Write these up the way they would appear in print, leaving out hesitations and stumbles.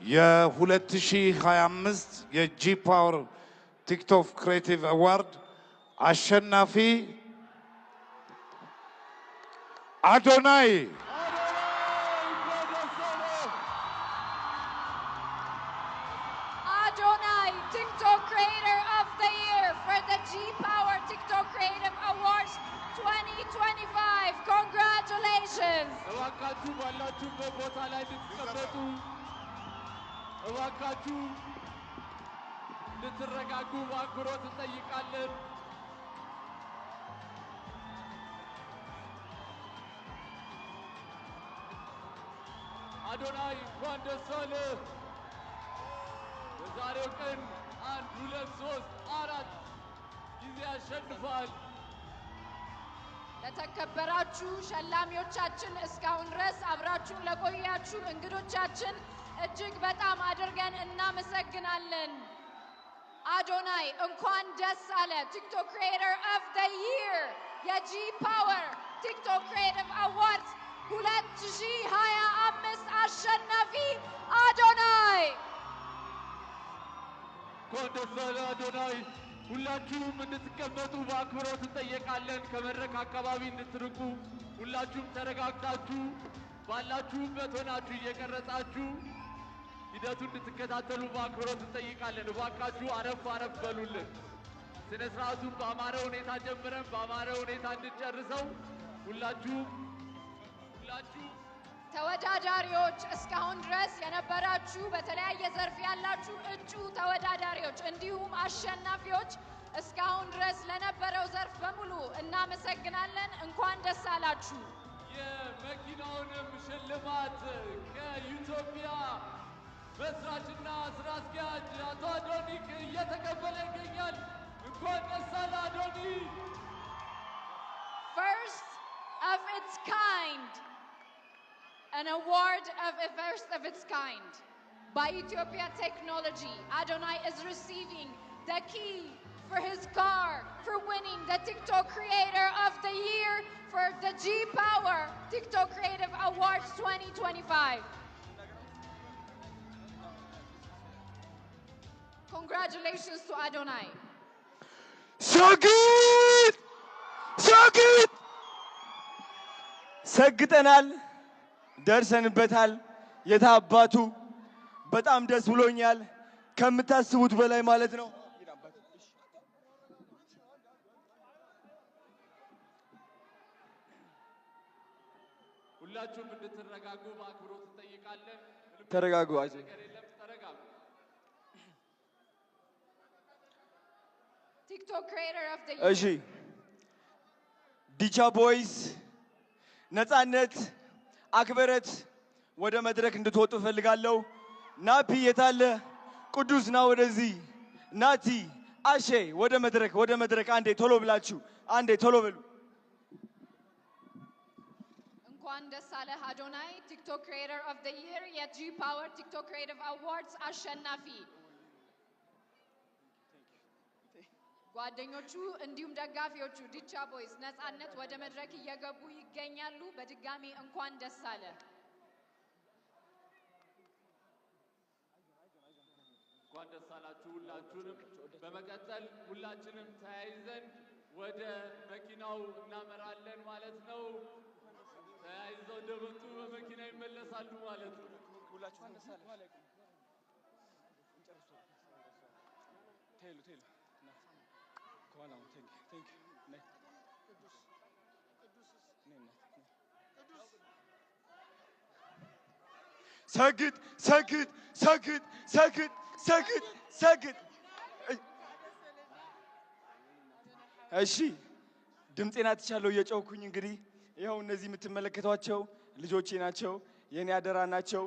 የ2025 የጂ ፓወር ቲክቶክ ክሬቲቭ አዋርድ አሸናፊ አዶናይ TikTok Creator of the Year for the G Power TikTok Creative Awards 2025. Congratulations! አዶናይ እንኳን ደስ አለህ። በዛሬው ቀን 1 2 3 4 ጊዜ አሸንፏል። ለተከበራችሁ ሸላሚዎቻችን እስካሁን ድረስ አብራችሁን ለቆያችሁ እንግዶቻችን እጅግ በጣም አድርገን እናመሰግናለን። አዶናይ እንኳን ደስ አለ። ቲክቶክ ክሪኤተር ኦፍ ዘ ይር የጂ ፓወር ቲክቶክ ክሪኤቲቭ አዋርድስ 2025 አሸናፊ አዶናይ። እንኳን ደስ አለ አዶናይ። ሁላችሁም እንድትቀመጡ በአክብሮት እንጠይቃለን። ከመድረክ አካባቢ እንድትርቁ፣ ሁላችሁም ተረጋግታችሁ ባላችሁበት ሆናችሁ እየቀረጻችሁ ሂደቱን እንድትከታተሉ በአክብሮት እንጠይቃለን። እባካችሁ አረፍ አረፍ በሉልን። ስነ ስርዓቱን በአማረ ሁኔታ ጀምረን በአማረ ሁኔታ እንድንጨርሰው ሁላችሁም ተወዳዳሪዎች እስካሁን ድረስ የነበራችሁ በተለያየ ዘርፍ ያላችሁ እጩ ተወዳዳሪዎች እንዲሁም አሸናፊዎች እስካሁን ድረስ ለነበረው ዘርፍ በሙሉ እናመሰግናለን። እንኳን ደስ አላችሁ። የመኪናውንም ሽልማት ከኢትዮጵያ መስራችና ስራ አስኪያጅ አቶ አዶኒክ እየተቀበለ ይገኛል። እንኳን ደስ አለ አዶኒ። First of its kind. An award of a first of its kind by Ethiopia Technology. Adonai is receiving the key for his car for winning the TikTok Creator of the Year for the G Power TikTok Creative Awards 2025. Congratulations to Adonai. So good! So good! ሰግጠናል ደርሰንበታል። የታባቱ በጣም ደስ ብሎኛል ከምታስቡት በላይ ማለት ነው። ሁላችሁም እንድትረጋጉ በአክብሮት እንጠይቃለን። ተረጋጉ። TikTok Creator of the Year. እሺ ዲቻ ቦይስ ነፃነት አክብረት ወደ መድረክ እንድትወጡ ፈልጋለሁ። ናፒ የታለ? ቅዱስ ና ወደዚህ። ናቲ አሼ ወደ መድረክ አንዴ ቶሎ ብላችሁ አንዴ ቶሎ በሉ። እንኳን ደስ አለህ አዶናይ ቲክቶክ ክሪኤተር ኦፍ ዘ ይር የጂ ፓወር ቲክቶክ ክሪኤቲቭ አዋርድስ አሸናፊ። ጓደኞቹ እንዲሁም ደጋፊዎቹ ዲቻ ቦይስ ነፃነት ወደ መድረክ እየገቡ ይገኛሉ። በድጋሚ እንኳን ደስ አለ። እንኳን ደስ አላችሁ ሁላችሁንም። በመቀጠል ሁላችንም ተያይዘን ወደ መኪናው እናመራለን ማለት ነው። ተያይዘው እንደመጡ በመኪና ይመለሳሉ ማለት ነው። ሁላችሁም ደስ አለ። ቴሉ ከኋላ ቴንክ ሰግጥ ሰግጥ ሰግጥ ሰግጥ ሰግጥ ሰግጥ። እሺ ድምጼን አትቻለሁ እየጮኩኝ። እንግዲህ ይኸው እነዚህ የምትመለከቷቸው ልጆቼ ናቸው፣ የኔ አደራ ናቸው።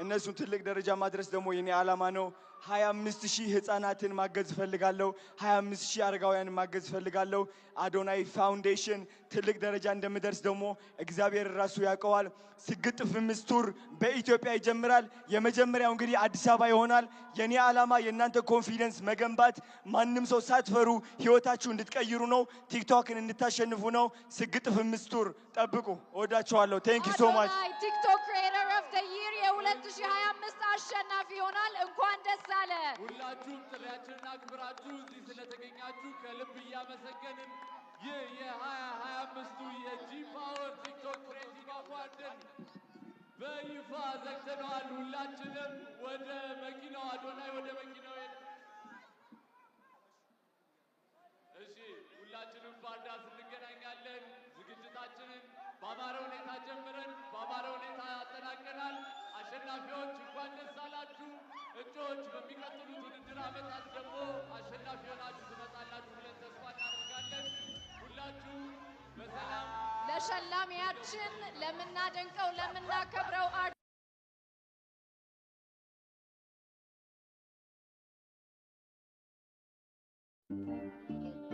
እነሱን ትልቅ ደረጃ ማድረስ ደግሞ የኔ ዓላማ ነው። 25,000 ህፃናትን ማገዝ ፈልጋለሁ። 25,000 አረጋውያንን ማገዝ ፈልጋለሁ። አዶናይ ፋውንዴሽን ትልቅ ደረጃ እንደምደርስ ደግሞ እግዚአብሔር ራሱ ያውቀዋል። ስግጥ ፍምስ ቱር በኢትዮጵያ ይጀምራል። የመጀመሪያው እንግዲህ አዲስ አበባ ይሆናል። የኔ ዓላማ የእናንተ ኮንፊደንስ መገንባት፣ ማንም ሰው ሳትፈሩ ህይወታችሁ እንድትቀይሩ ነው። ቲክቶክን እንድታሸንፉ ነው። ስግጥ ፍምስ ቱር ጠብቁ። እወዳችኋለሁ። ቴንክ ዩ ሶ ማች። ቲክቶክ ክሪኤተር ኦፍ ዘ ይር የ2025 አሸናፊ ይሆናል። እንኳን ደስ አለ። ሁላችሁም ጥሪያችንን አክብራችሁ እዚህ ስለተገኛችሁ ከልብ እያመሰገንን ይህ የ2025ቱ የጂ ፓወር ቲክቶክ ክሬቲቭ አዋርድን በይፋ ዘግተነዋል። ሁላችንም ወደ መኪናው አዶናይ ወደ መኪናው እሺ፣ ሁላችንም ባርዳስ እንገናኛለን። ዝግጅታችንን በአማረ ሁኔታ ጀምረን በአማረ ሁኔታ አጠናቀናል። አሸናፊዎች እንኳን ደስ አላችሁ። እጩዎች በሚቀጥሉት ውድድር ዓመታት ደግሞ አሸናፊ ሆናችሁ ትመጣላችሁ ብለን ተስፋ እናደርጋለን። ሁላችሁ በሰላም ለሸላሚያችን ለምናደንቀው ለምናከብረው Thank you.